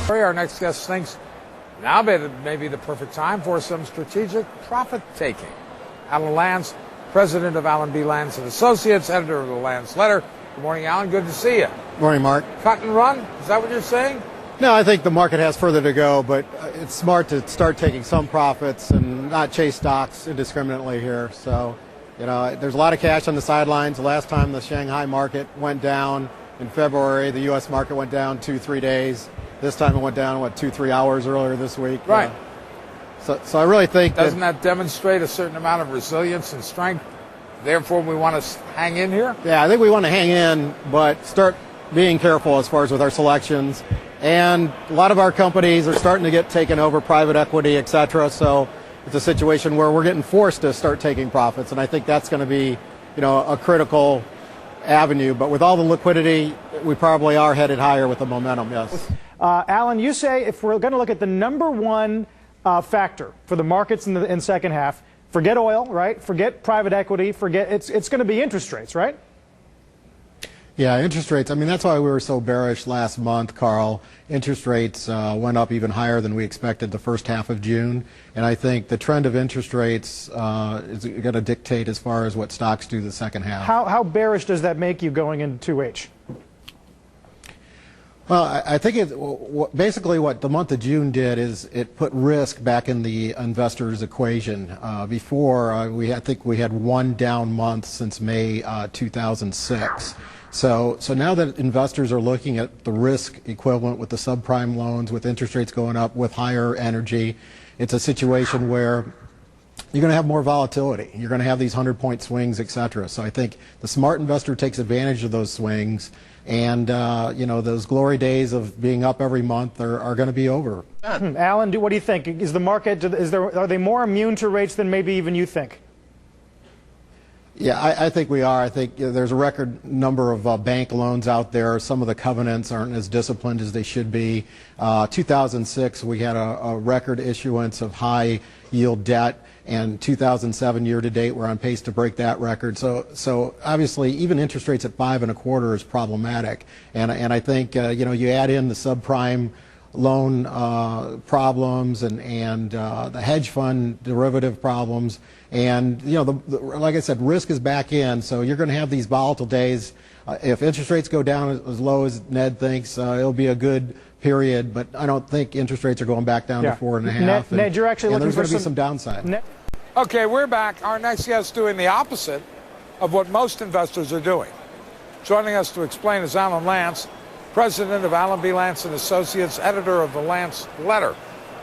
Our next guest thinks now may be the perfect time for some strategic profit-taking. Alan Lancz, president of Allen B. Lancz & Associates, editor of the Lancz Letter. Good morning, Alan. Good to see you. Good morning, Mark. Cut and run? Is that what you're saying? No, I think the market has further to go, but it's smart to start taking some profits and not chase stocks indiscriminately here. So, there's a lot of cash on the sidelines. The last time the Shanghai market went down in February, the U.S. market went down 2-3 days. This time it went down, 2-3 hours earlier this week. Right. So I really think Doesn't that demonstrate a certain amount of resilience and strength? Therefore, we want to hang in here? Yeah, I think we want to hang in, but start being careful as far as with our selections. And a lot of our companies are starting to get taken over, private equity, et cetera. So it's a situation where we're getting forced to start taking profits. And I think that's going to be, a critical avenue. But with all the liquidity, we probably are headed higher with the momentum, yes. Alan, you say if we're going to look at the number one factor for the markets in the second half, forget oil, right? Forget private equity. Forget it's going to be interest rates, right? Yeah, interest rates. I mean, that's why we were so bearish last month, Carl. Interest rates went up even higher than we expected the first half of June. And I think the trend of interest rates is going to dictate as far as what stocks do the second half. How bearish does that make you going into 2H? Well, I think basically what the month of June did is it put risk back in the investors' equation. Before, I think we had one down month since May 2006. So now that investors are looking at the risk equivalent with the subprime loans, with interest rates going up, with higher energy, it's a situation where you're going to have more volatility. You're going to have these 100-point swings, et cetera. So I think the smart investor takes advantage of those swings. And, those glory days of being up every month are going to be over. Alan, what do you think? Is the market, are they more immune to rates than maybe even you think? Yeah, I think we are. I think there's a record number of bank loans out there. Some of the covenants aren't as disciplined as they should be. 2006, we had a record issuance of high-yield debt. And 2007 year-to-date, we're on pace to break that record. So obviously, even interest rates at 5.25 is problematic. And I think you add in the subprime loan problems and the hedge fund derivative problems, and like I said, risk is back in. So you're going to have these volatile days. If interest rates go down as low as Ned thinks, it'll be a good period. But I don't think interest rates are going back down to 4.5. Ned, you're actually looking there's for going to be some downside. Okay, we're back. Our next guest doing the opposite of what most investors are doing. Joining us to explain is Alan Lancz, president of Allen B. Lancz & Associates, editor of the Lancz Letter.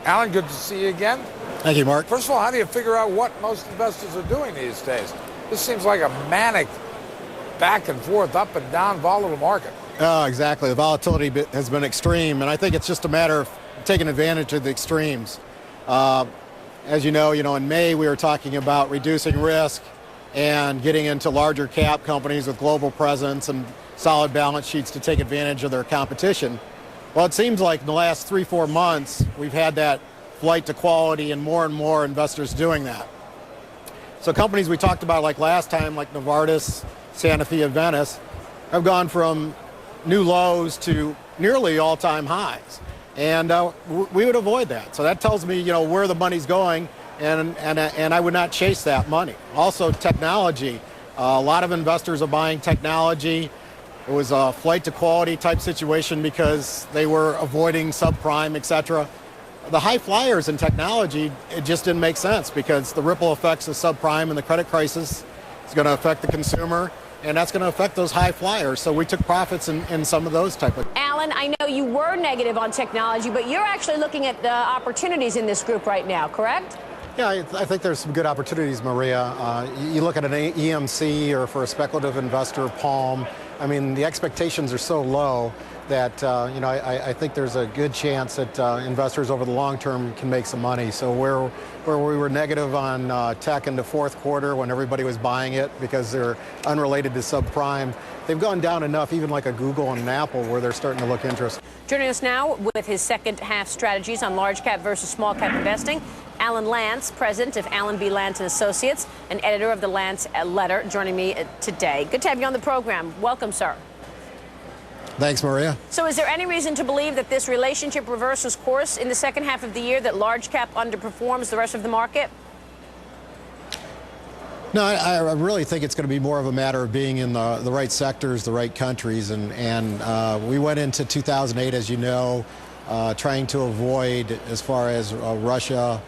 Alan, good to see you again. Thank you, Mark. First of all, how do you figure out what most investors are doing these days? This seems like a manic back and forth, up and down, volatile market. Exactly. The volatility has been extreme, and I think it's just a matter of taking advantage of the extremes. As you know, in May we were talking about reducing risk and getting into larger cap companies with global presence and solid balance sheets to take advantage of their competition. Well, it seems like in the last 3-4 months we've had that flight to quality and more investors doing that. So companies we talked about like last time, like Novartis, Sanofi, and Venus, have gone from new lows to nearly all-time highs. And we would avoid that. So that tells me, where the money's going, and I would not chase that money. Also, technology. A lot of investors are buying technology. It was a flight to quality type situation because they were avoiding subprime, et cetera. The high flyers in technology, it just didn't make sense because the ripple effects of subprime and the credit crisis is going to affect the consumer. And that's going to affect those high flyers. So we took profits in some of those type of. Alan, I know you were negative on technology, but you're actually looking at the opportunities in this group right now, correct? Yeah, I think there's some good opportunities, Maria. You look at an EMC or for a speculative investor, Palm. I mean, the expectations are so low that I think there's a good chance that investors over the long term can make some money. So where we were negative on tech in the fourth quarter when everybody was buying it because they're unrelated to subprime, they've gone down enough, even like a Google and an Apple, where they're starting to look interesting. Joining us now with his second half strategies on large cap versus small cap investing, Alan Lancz, president of Allen B. Lancz & Associates and editor of the Lancz Letter, joining me today. Good to have you on the program. Welcome, sir. Thanks, Maria. So is there any reason to believe that this relationship reverses course in the second half of the year, that large cap underperforms the rest of the market? No, I really think it's going to be more of a matter of being in the right sectors, the right countries. And we went into 2008, as you know, trying to avoid, as far as Russia,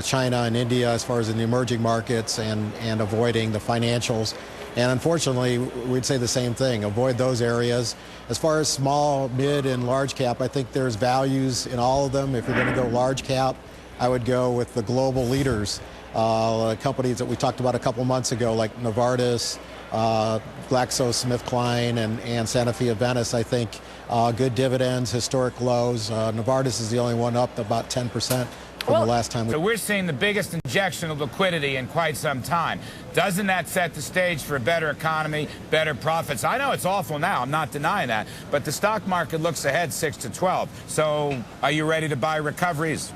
China, and India, as far as in the emerging markets, and avoiding the financials. And unfortunately, we'd say the same thing, avoid those areas. As far as small, mid, and large cap, I think there's values in all of them. If you're going to go large cap, I would go with the global leaders. Companies that we talked about a couple months ago, like Novartis, GlaxoSmithKline, and Sanofi of Venice, I think good dividends, historic lows. Novartis is the only one up about 10%. From the last time. So we're seeing the biggest injection of liquidity in quite some time. Doesn't that set the stage for a better economy, better profits? I know it's awful now, I'm not denying that, but the stock market looks ahead 6 to 12. So are you ready to buy recoveries?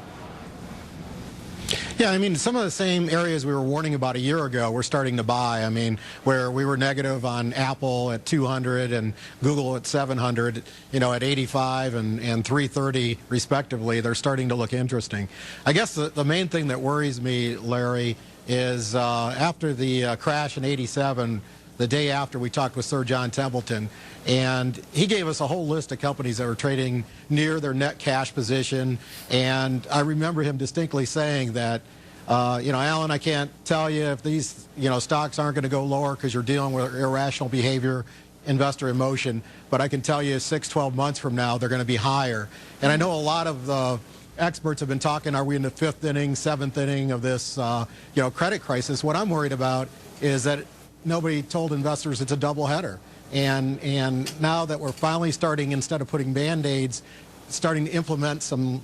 Yeah, I mean, some of the same areas we were warning about a year ago, we're starting to buy. I mean, where we were negative on Apple at 200 and Google at 700, you know, at 85 and 330 respectively, they're starting to look interesting. I guess the main thing that worries me, Larry, is after the crash in 87, the day after, we talked with Sir John Templeton, and he gave us a whole list of companies that were trading near their net cash position. And I remember him distinctly saying that, you know, Alan, I can't tell you if these, you know, stocks aren't going to go lower because you're dealing with irrational behavior, investor emotion, but I can tell you 6-12 months from now, they're going to be higher. And I know a lot of the experts have been talking, are we in the 5th inning, 7th inning of this, you know, credit crisis? What I'm worried about is that nobody told investors it's a doubleheader. And now that we're finally starting, instead of putting Band-Aids, starting to implement some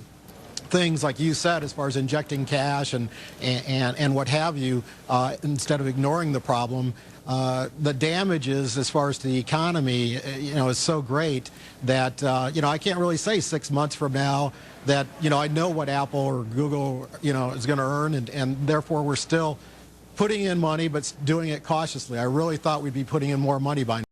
things like you said, as far as injecting cash and what have you, instead of ignoring the problem, the damages as far as the economy, you know, is so great that, you know, I can't really say 6 months from now that, you know, I know what Apple or Google, you know, is going to earn, and therefore we're still putting in money, but doing it cautiously. I really thought we'd be putting in more money by now.